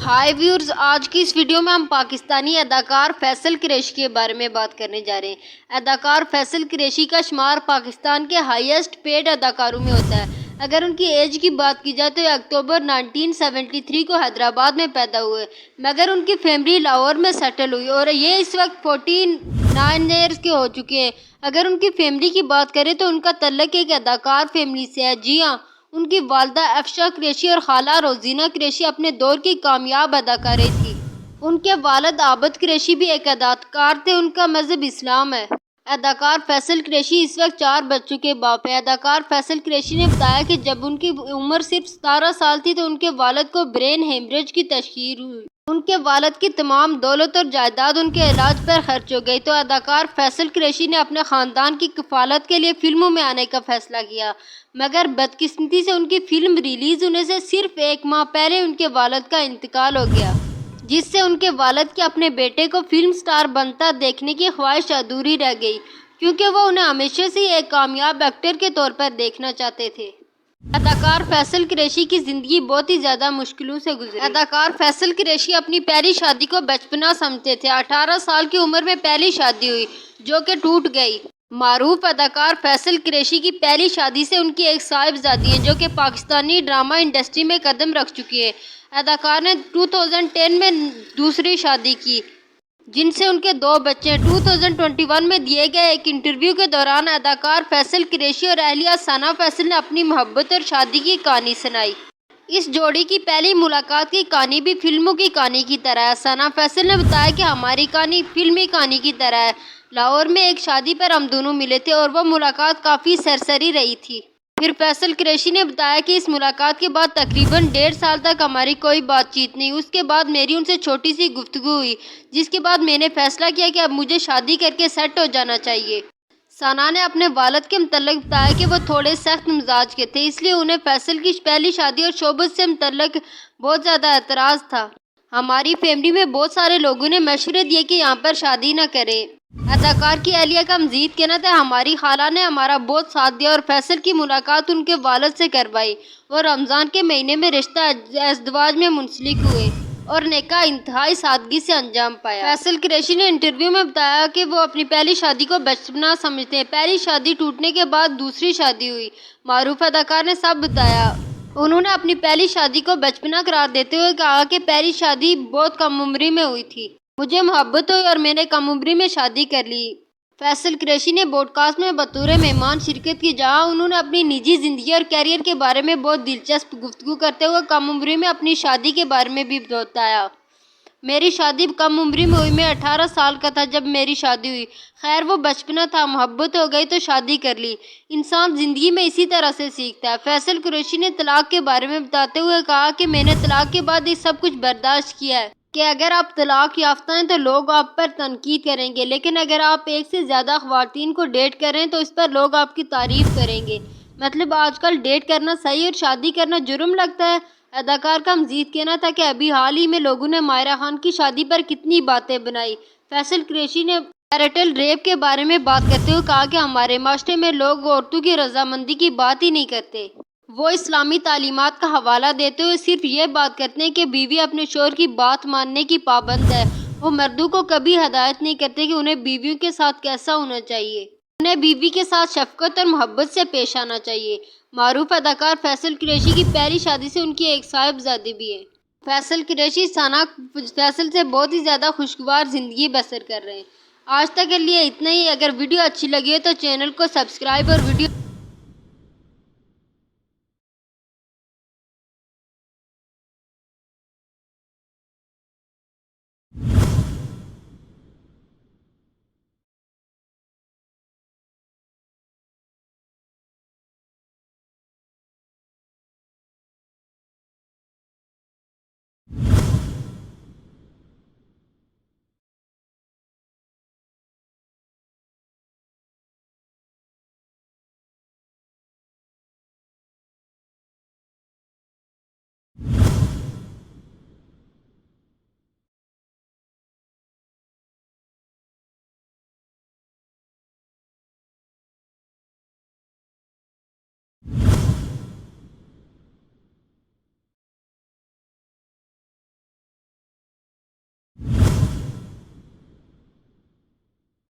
High viewers, آج کی اس video میں ہم پاکستانی اداکار فیصل قریشی کے بارے میں بات کرنے جا رہے ہیں۔ اداکار فیصل قریشی کا شمار پاکستان کے ہائیسٹ پیڈ اداکاروں میں ہوتا ہے۔ اگر ان کی ایج کی بات کی جائے تو یہ اکتوبر 1973 کو حیدرآباد میں پیدا ہوئے، مگر ان کی فیملی لاہور میں سیٹل ہوئی اور یہ اس وقت 49 ایئرز کے ہو چکے ہیں۔ اگر ان کی فیملی کی بات کریں تو ان کا تعلق ایک اداکار فیملی سے ہے۔ جی ہاں، ان کی والدہ افشا قریشی اور خالہ روزینہ قریشی اپنے دور کی کامیاب اداکاریں تھیں۔ ان کے والد عابد قریشی بھی ایک اداکار تھے، ان کا مذہب اسلام ہے۔ اداکار فیصل قریشی اس وقت 4 بچوں کے باپ ہیں۔ اداکار فیصل قریشی نے بتایا کہ جب ان کی عمر صرف 17 سال تھی تو ان کے والد کو برین ہیمریج کی تشخیص ہوئی۔ ان کے والد کی تمام دولت اور جائیداد ان کے علاج پر خرچ ہو گئی تو اداکار فیصل قریشی نے اپنے خاندان کی کفالت کے لیے فلموں میں آنے کا فیصلہ کیا، مگر بدقسمتی سے ان کی فلم ریلیز ہونے سے صرف 1 ماہ پہلے ان کے والد کا انتقال ہو گیا، جس سے ان کے والد کی اپنے بیٹے کو فلم سٹار بنتا دیکھنے کی خواہش ادھوری رہ گئی، کیونکہ وہ انہیں ہمیشہ سے ایک کامیاب ایکٹر کے طور پر دیکھنا چاہتے تھے۔ اداکار فیصل قریشی کی زندگی بہت ہی زیادہ مشکلوں سے گزری۔ اداکار فیصل قریشی اپنی پہلی شادی کو بچپنا سمجھتے تھے۔ 18 سال کی عمر میں پہلی شادی ہوئی جو کہ ٹوٹ گئی۔ معروف اداکار فیصل قریشی کی پہلی شادی سے ان کی ایک صاحبزادی ہیں جو کہ پاکستانی ڈرامہ انڈسٹری میں قدم رکھ چکی ہے۔ اداکار نے 2010 میں دوسری شادی کی جن سے ان کے 2 بچے ہیں۔ 2021 میں دیے گئے ایک انٹرویو کے دوران اداکار فیصل قریشی اور اہلیہ ثنا فیصل نے اپنی محبت اور شادی کی کہانی سنائی۔ اس جوڑی کی پہلی ملاقات کی کہانی بھی فلموں کی کہانی کی طرح ہے۔ ثنا فیصل نے بتایا کہ ہماری کہانی فلمی کہانی کی طرح ہے۔ لاہور میں ایک شادی پر ہم دونوں ملے تھے اور وہ ملاقات کافی سرسری رہی تھی۔ پھر فیصل قریشی نے بتایا کہ اس ملاقات کے بعد تقریباً 1.5 سال تک ہماری کوئی بات چیت نہیں۔ اس کے بعد میری ان سے چھوٹی سی گفتگو ہوئی جس کے بعد میں نے فیصلہ کیا کہ اب مجھے شادی کر کے سیٹ ہو جانا چاہیے۔ ثنا نے اپنے والد کے متعلق بتایا کہ وہ تھوڑے سخت مزاج کے تھے، اس لیے انہیں فیصل کی پہلی شادی اور شوہرت سے متعلق بہت زیادہ اعتراض تھا۔ ہماری فیملی میں بہت سارے لوگوں نے مشورے دیے کہ یہاں پر شادی نہ کریں۔ اداکار کی اہلیہ کا مزید کہنا تھا، ہماری خالہ نے ہمارا بہت ساتھ دیا اور فیصل کی ملاقات ان کے والد سے کروائی اور رمضان کے مہینے میں رشتہ ازدواج میں منسلک ہوئے اور نکاح انتہائی سادگی سے انجام پایا۔ فیصل قریشی نے انٹرویو میں بتایا کہ وہ اپنی پہلی شادی کو بچپنا سمجھتے ہیں۔ پہلی شادی ٹوٹنے کے بعد دوسری شادی ہوئی۔ معروف اداکار نے سب بتایا۔ انہوں نے اپنی پہلی شادی کو بچپنا قرار دیتے ہوئے کہا کہ پہلی شادی بہت کم عمری میں ہوئی تھی، مجھے محبت ہوئی اور میں نے کم عمری میں شادی کر لی۔ فیصل قریشی نے پوڈ کاسٹ میں بطور مہمان شرکت کی جہاں انہوں نے اپنی نجی زندگی اور کیریئر کے بارے میں بہت دلچسپ گفتگو کرتے ہوئے کم عمری میں اپنی شادی کے بارے میں بھی بتایا۔ میری شادی کم عمری میں ہوئی، میں 18 سال کا تھا جب میری شادی ہوئی۔ خیر وہ بچپنا تھا، محبت ہو گئی تو شادی کر لی۔ انسان زندگی میں اسی طرح سے سیکھتا ہے۔ فیصل قریشی نے طلاق کے بارے میں بتاتے ہوئے کہا کہ میں نے طلاق کے بعد یہ سب کچھ برداشت کیا ہے کہ اگر آپ طلاق یافتہ ہیں تو لوگ آپ پر تنقید کریں گے، لیکن اگر آپ ایک سے زیادہ خواتین کو ڈیٹ کریں تو اس پر لوگ آپ کی تعریف کریں گے۔ مطلب آج کل ڈیٹ کرنا صحیح اور شادی کرنا جرم لگتا ہے۔ اداکار کا مزید کہنا تھا کہ ابھی حال ہی میں لوگوں نے ماہرہ خان کی شادی پر کتنی باتیں بنائی۔ فیصل قریشی نے میرٹل ریپ کے بارے میں بات کرتے ہوئے کہا کہ ہمارے معاشرے میں لوگ عورتوں کی رضامندی کی بات ہی نہیں کرتے۔ وہ اسلامی تعلیمات کا حوالہ دیتے ہوئے صرف یہ بات کرتے ہیں کہ بیوی اپنے شوہر کی بات ماننے کی پابند ہے۔ وہ مردوں کو کبھی ہدایت نہیں کرتے کہ انہیں بیویوں کے ساتھ کیسا ہونا چاہیے۔ انہیں بیوی کے ساتھ شفقت اور محبت سے پیش آنا چاہیے۔ معروف اداکار فیصل قریشی کی پہلی شادی سے ان کی ایک صاحبزادی بھی ہے۔ فیصل قریشی ثنا فیصل سے بہت ہی زیادہ خوشگوار زندگی بسر کر رہے ہیں۔ آج تک کے لیے اتنا ہی۔ اگر ویڈیو اچھی لگی ہو تو چینل کو سبسکرائب اور ویڈیو